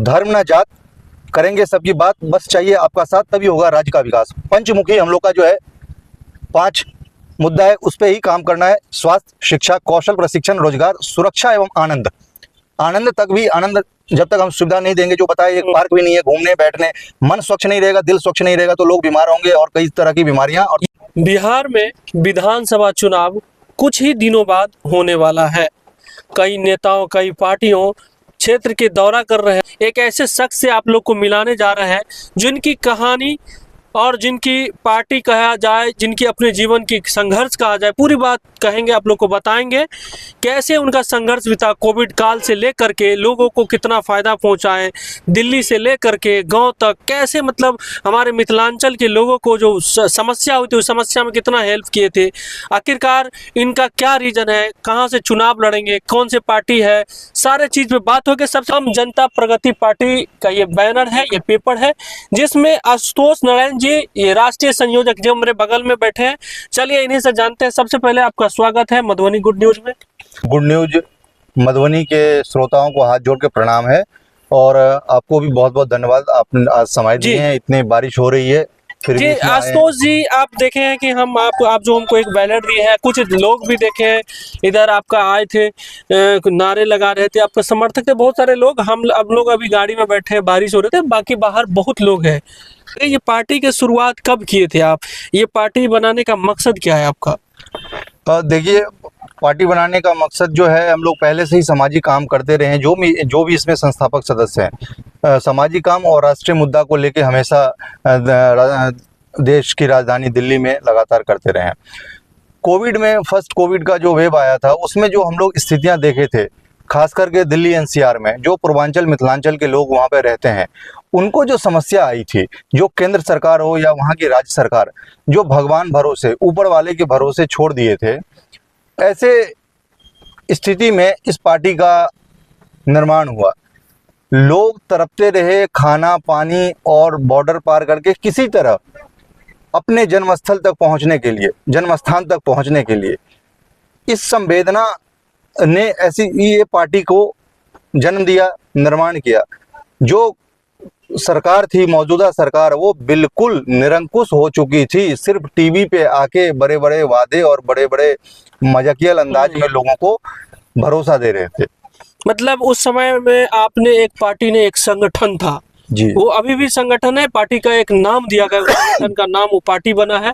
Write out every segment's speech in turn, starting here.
धर्म न जात, करेंगे सबकी बात, बस चाहिए आपका साथ, तभी होगा राज्य का विकास। पंचमुखी हम लोग का जो है 5 मुद्दा है, उस पर ही काम करना है। स्वास्थ्य, शिक्षा, कौशल प्रशिक्षण, रोजगार, सुरक्षा एवं आनंद। आनंद तक भी, आनंद जब तक हम सुविधा नहीं देंगे, जो बताए एक पार्क भी नहीं है घूमने बैठने, मन स्वच्छ नहीं रहेगा, दिल स्वच्छ नहीं रहेगा तो लोग बीमार होंगे और कई तरह की बीमारियां। और बिहार में विधानसभा चुनाव कुछ ही दिनों बाद होने वाला है। कई नेताओं, कई पार्टियों क्षेत्र के दौरा कर रहे हैं। एक ऐसे शख्स से आप लोग को मिलाने जा रहे हैं जिनकी कहानी और जिनकी पार्टी कहा जाए, जिनकी अपने जीवन की संघर्ष कहा जाए, पूरी बात कहेंगे, आप लोग को बताएंगे कैसे उनका संघर्ष बीता। कोविड काल से लेकर के लोगों को कितना फ़ायदा पहुंचाए, दिल्ली से लेकर के गांव तक, कैसे मतलब हमारे मिथिलांचल के लोगों को जो समस्या हुई थी उस समस्या में कितना हेल्प किए थे। आखिरकार इनका क्या रीज़न है, कहाँ से चुनाव लड़ेंगे, कौन से पार्टी है, सारे चीज़ में बात होगी। सबसे हम जनता प्रगति पार्टी का ये बैनर है, ये पेपर है, जिसमें आशुतोष नारायण जी ये राष्ट्रीय संयोजक जो मेरे बगल में बैठे हैं। चलिए इन्हीं से जानते हैं। सबसे पहले आपका स्वागत है मधुबनी गुड न्यूज में। गुड न्यूज मधुबनी के श्रोताओं को हाथ जोड़ के प्रणाम है, और आपको भी बहुत बहुत धन्यवाद, आपने आज समय दिए हैं। इतनी बारिश हो रही है फिर जी आशुतोष जी, आप देखे हैं कि हम आप जो हमको एक बैनर दिए हैं, कुछ लोग भी देखे हैं इधर आपका आए थे, नारे लगा रहे थे, आपका समर्थक थे बहुत सारे लोग। हम अब लोग अभी गाड़ी में बैठे हैं, बारिश हो रहे थे, बाकी बाहर बहुत लोग हैं। ये पार्टी की शुरुआत कब किए थे आप? ये पार्टी बनाने का मकसद क्या है आपका? देखिए, पार्टी बनाने का मकसद जो है, हम लोग पहले से ही सामाजिक काम करते रहे हैं। जो भी इसमें संस्थापक सदस्य हैं, सामाजिक काम और राष्ट्रीय मुद्दा को लेके हमेशा देश की राजधानी दिल्ली में लगातार करते रहे हैं। कोविड में, फर्स्ट कोविड का जो वेव आया था, उसमें जो हम लोग स्थितियां देखे थे, खास करके दिल्ली एनसीआर में, जो पूर्वांचल मिथिलांचल के लोग वहाँ पे रहते हैं, उनको जो समस्या आई थी, जो केंद्र सरकार हो या वहाँ की राज्य सरकार, जो भगवान भरोसे, ऊपर वाले के भरोसे छोड़ दिए थे, ऐसे स्थिति में इस पार्टी का निर्माण हुआ। लोग तड़पते रहे, खाना पानी और बॉर्डर पार करके किसी तरह अपने जन्मस्थल तक पहुंचने के लिए, जन्मस्थान तक पहुंचने के लिए, इस संवेदना ने ऐसी ये पार्टी को जन्म दिया, निर्माण किया। जो सरकार थी, मौजूदा सरकार, वो बिल्कुल निरंकुश हो चुकी थी। सिर्फ टीवी पे आके बड़े बड़े वादे और बड़े बड़े मजाकिया अंदाज में लोगों को भरोसा दे रहे थे। मतलब उस समय में आपने एक पार्टी ने एक संगठन था जी, वो अभी भी संगठन है, पार्टी का एक नाम दिया गया, संगठन का नाम वो पार्टी बना है।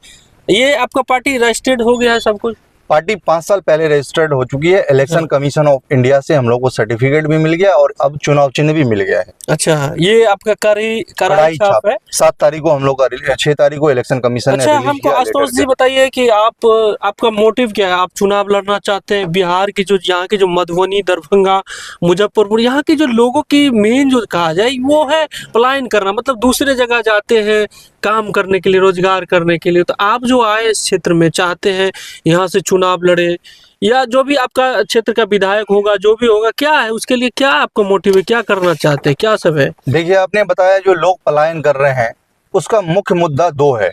ये आपका पार्टी रजिस्टर्ड हो गया है सब कुछ? पार्टी 5 साल पहले रजिस्टर्ड हो चुकी है। इलेक्शन कमीशन ऑफ इंडिया से हम लोग को सर्टिफिकेट भी मिल गया और अब चुनाव चिन्ह भी मिल गया है। अच्छा, ये आपका कराई छाप है। 7 तारीख को हम लोग का, 6 तारीख को इलेक्शन कमीशन ने रिलीज हमको किया। आशुतोष जी बताइए कि आपका मोटिव क्या है? आप चुनाव लड़ना चाहते हैं? बिहार की जो, यहाँ के जो मधुबनी, दरभंगा, मुजफ्फरपुर, यहाँ के जो लोगों की मेन जो कहा जाए वो है पलायन करना, मतलब दूसरे जगह जाते हैं काम करने के लिए, रोजगार करने के लिए। तो आप जो आए इस क्षेत्र में, चाहते हैं यहाँ से चुनाव लड़े, या जो भी आपका क्षेत्र का विधायक होगा, जो भी होगा, क्या है उसके लिए, क्या आपका मोटिव है, क्या करना चाहते हैं, क्या सब है? देखिए, आपने बताया जो लोग पलायन कर रहे हैं, उसका मुख्य मुद्दा 2 है।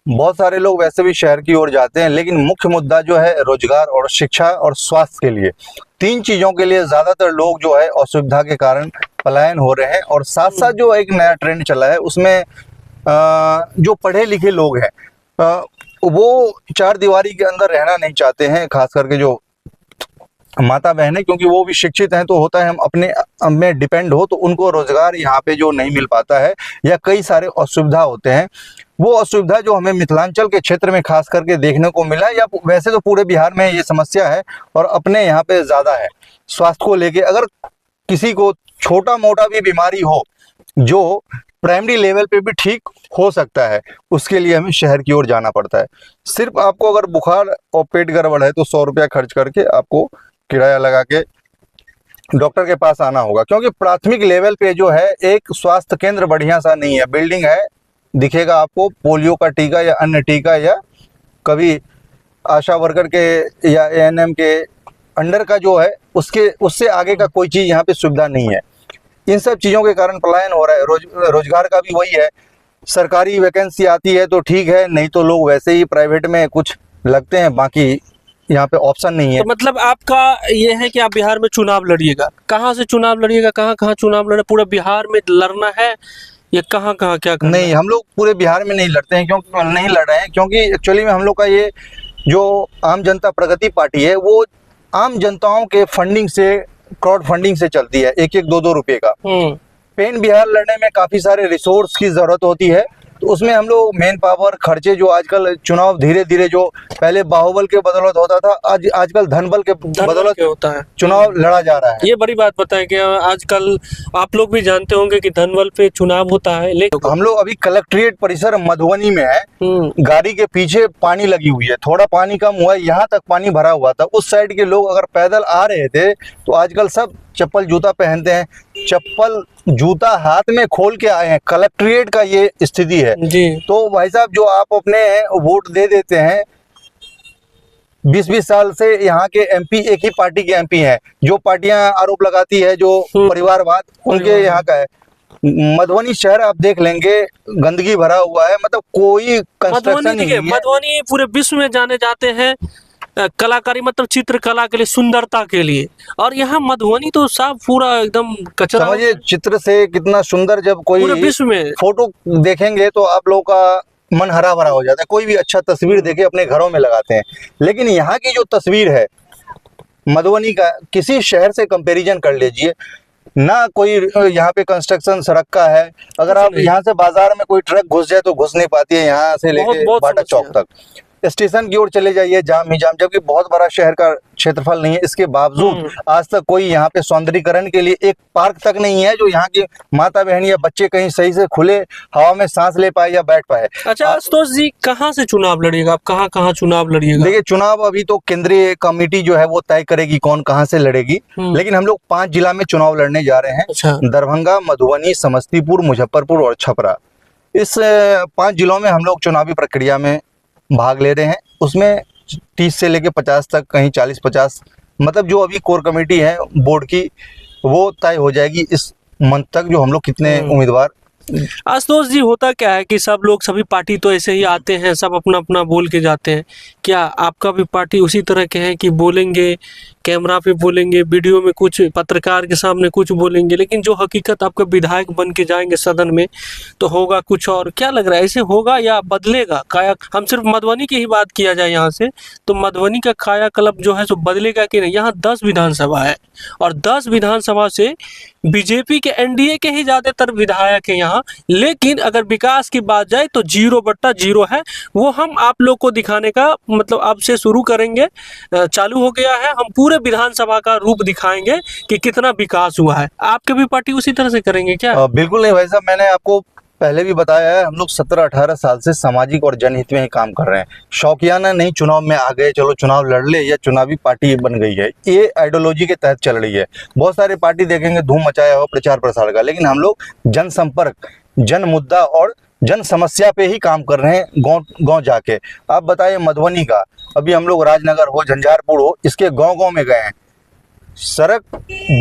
बहुत सारे लोग वैसे भी शहर की ओर जाते हैं, लेकिन मुख्य मुद्दा जो है रोजगार और शिक्षा और स्वास्थ्य के लिए, 3 चीजों के लिए ज्यादातर लोग जो है असुविधा के कारण पलायन हो रहे हैं। और साथ साथ जो एक नया ट्रेंड चला है, उसमें जो पढ़े लिखे लोग हैं, वो 4 दीवारी के अंदर रहना नहीं चाहते हैं, खास करके जो माता बहनें, क्योंकि वो भी शिक्षित हैं, तो होता है हम अपने में डिपेंड हो, तो उनको रोजगार यहाँ पे जो नहीं मिल पाता है, या कई सारे असुविधा होते हैं। वो असुविधा जो हमें मिथिलांचल के क्षेत्र में खास करके देखने को मिला, या वैसे तो पूरे बिहार में ये समस्या है और अपने यहाँ पे ज़्यादा है। स्वास्थ्य को लेके अगर किसी को छोटा मोटा भी बीमारी हो, जो प्राइमरी लेवल पे भी ठीक हो सकता है, उसके लिए हमें शहर की ओर जाना पड़ता है। सिर्फ आपको अगर बुखार और पेट गड़बड़ है तो 100 रुपया खर्च करके आपको किराया लगा के डॉक्टर के पास आना होगा, क्योंकि प्राथमिक लेवल पे जो है एक स्वास्थ्य केंद्र बढ़िया सा नहीं है। बिल्डिंग है, दिखेगा आपको पोलियो का टीका या अन्य टीका, या कभी आशा वर्कर के या एएनएम के अंडर का जो है, उससे आगे का कोई चीज़ यहाँ पे सुविधा नहीं है। इन सब चीज़ों के कारण पलायन हो रहा है। रोजगार का भी वही है, सरकारी वैकेंसी आती है तो ठीक है, नहीं तो लोग वैसे ही प्राइवेट में कुछ लगते हैं, बाकी यहाँ पे ऑप्शन नहीं है। तो मतलब आपका ये है कि आप बिहार में चुनाव लड़िएगा, कहाँ से चुनाव लड़िएगा, कहाँ कहाँ चुनाव लड़े, पूरे बिहार में लड़ना है या कहाँ कहाँ क्या करना नहीं, हम लोग पूरे बिहार में नहीं लड़ते हैं, क्योंकि नहीं लड़ रहे हैं, क्योंकि एक्चुअली में हम लोग का ये जो आम जनता प्रगति पार्टी है वो आम जनताओं के फंडिंग से, क्राउड फंडिंग से चलती है, एक एक दो दो रुपए का। है? पेन बिहार लड़ने में काफ़ी सारे रिसोर्स की ज़रूरत होती है, तो उसमें हम लोग मेन पावर खर्चे, जो आजकल चुनाव धीरे धीरे, जो पहले बाहुबल के बदौलत होता था, आजकल धनबल के बदौलत क्या होता है, चुनाव लड़ा जा रहा है। ये बड़ी बात बताएं कि आजकल आप लोग भी जानते होंगे कि धनबल पे चुनाव होता है, लेकिन हम लोग अभी कलेक्ट्रेट परिसर मधुबनी में है, गाड़ी के पीछे पानी लगी हुई है, थोड़ा पानी कम हुआ है, यहाँ तक पानी भरा हुआ था। उस साइड के लोग अगर पैदल आ रहे थे तो आजकल सब चप्पल जूता पहनते हैं, चप्पल जूता हाथ में खोल के आए हैं। कलेक्ट्रेट का ये स्थिति है जी। तो भाई साहब, जो आप अपने वोट दे देते हैं, 20-20 साल से यहाँ के एमपी एक ही पार्टी के एमपी हैं, जो पार्टियां आरोप लगाती है जो परिवारवाद, उनके यहाँ का है। मधुबनी शहर आप देख लेंगे, गंदगी भरा हुआ है, मतलब कोई कंस्ट्रक्शन नहीं है। मधुबनी पूरे विश्व में जाने जाते हैं कलाकारी, मतलब चित्रकला के लिए, सुंदरता के लिए, और यहाँ मधुबनी तो साफ पूरा एकदम कचरा। समझिए चित्र से कितना सुंदर, जब कोई पूरे विश्व में फोटो देखेंगे तो आप लोगों का मन हरा भरा हो जाता है। कोई भी अच्छा तस्वीर देखे अपने घरों में लगाते हैं, लेकिन यहाँ की जो तस्वीर है मधुबनी का, किसी शहर से कंपैरिजन कर लीजिए ना। कोई यहाँ पे कंस्ट्रक्शन सड़क का है, अगर आप यहाँ से बाजार में कोई ट्रक घुस जाए तो घुस नहीं पाती है, यहाँ से लेके बाटा चौक तक। स्टेशन की ओर चले जाइए, जाम ही जाम, जबकि बहुत बड़ा शहर का क्षेत्रफल नहीं है, इसके बावजूद आज तक कोई यहाँ पे सौंदर्यीकरण के लिए एक पार्क तक नहीं है, जो यहाँ की माता बहन या बच्चे कहीं सही से खुले हवा में सांस ले पाए या बैठ पाए। अच्छा आशुतोष जी, कहाँ से चुनाव लड़िएगा आप, कहाँ कहाँ चुनाव लड़िएगा? देखिए, चुनाव अभी तो केंद्रीय कमेटी जो है वो तय करेगी कौन कहाँ से लड़ेगी, लेकिन हम लोग 5 जिला में चुनाव लड़ने जा रहे हैं। अच्छा। दरभंगा, मधुबनी, समस्तीपुर, मुजफ्फरपुर और छपरा, इस 5 जिलों में हम लोग चुनावी प्रक्रिया में भाग ले रहे हैं। उसमें 30 से लेके 50 तक, कहीं 40-50, मतलब जो अभी कोर कमेटी है बोर्ड की, वो तय हो जाएगी इस मंथ तक, जो हम लोग कितने उम्मीदवार। आशुतोष जी, होता क्या है कि सब लोग, सभी पार्टी तो ऐसे ही आते हैं, सब अपना अपना बोल के जाते हैं, क्या आपका भी पार्टी उसी तरह के है कि बोलेंगे, कैमरा पे बोलेंगे, वीडियो में कुछ, पत्रकार के सामने कुछ बोलेंगे, लेकिन जो हकीकत आपका विधायक बन के जाएंगे सदन में तो होगा कुछ और? क्या लग रहा है, ऐसे होगा या बदलेगा काया? हम सिर्फ मधुबनी की ही बात किया जाए यहाँ से, तो मधुबनी का कायाकल्प जो है सो बदलेगा कि नहीं? यहाँ 10 विधानसभा है और 10 विधानसभा से बीजेपी के, एनडीए के ही ज्यादातर विधायक है यहाँ, लेकिन अगर विकास की बात जाए तो 0/0 है। वो हम आप लोग को दिखाने का, मतलब अब से शुरू करेंगे, चालू हो गया है, हम पूरे विधानसभा का रूप दिखाएंगे कि कितना विकास हुआ है। आपके भी पार्टी उसी तरह से करेंगे क्या? बिल्कुल नहीं भाई साहब, मैंने आपको पहले भी बताया है, हम लोग 17-18 साल से सामाजिक और जनहित में ही काम कर रहे हैं। शौकियाना नहीं चुनाव में आ गए, चलो चुनाव लड़ ले, या चुनावी पार्टी बन गई है, ये आइडियोलॉजी के तहत चल रही है। बहुत सारे पार्टी देखेंगे धूम मचाया हो प्रचार प्रसार का, लेकिन हम लोग जनसंपर्क, जन मुद्दा और जन समस्या पे ही काम कर रहे हैं, गांव गांव जाके। आप बताइए मधुबनी का, अभी हम लोग राजनगर हो, झंझारपुर हो, इसके गांव गांव में गए हैं। सड़क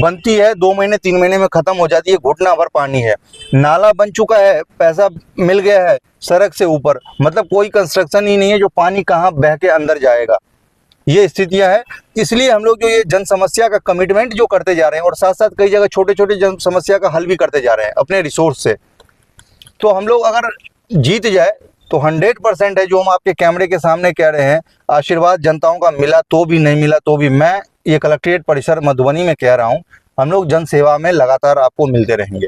बनती है 2 महीने 3 महीने में खत्म हो जाती है, घुटना भर पानी है। नाला बन चुका है, पैसा मिल गया है सड़क से ऊपर, मतलब कोई कंस्ट्रक्शन ही नहीं है, जो पानी कहाँ बह के अंदर जाएगा, ये स्थितियां है। इसलिए हम लोग जो ये जन समस्या का कमिटमेंट जो करते जा रहे हैं, और साथ साथ कई जगह छोटे छोटे जन समस्या का हल भी करते जा रहे हैं अपने रिसोर्स से। तो हम लोग अगर जीत जाए तो 100% है, जो हम आपके कैमरे के सामने कह रहे हैं, आशीर्वाद जनताओं का मिला तो भी, नहीं मिला तो भी, मैं ये कलेक्ट्रेट परिसर मधुबनी में कह रहा हूँ, हम लोग जन सेवा में लगातार आपको मिलते रहेंगे।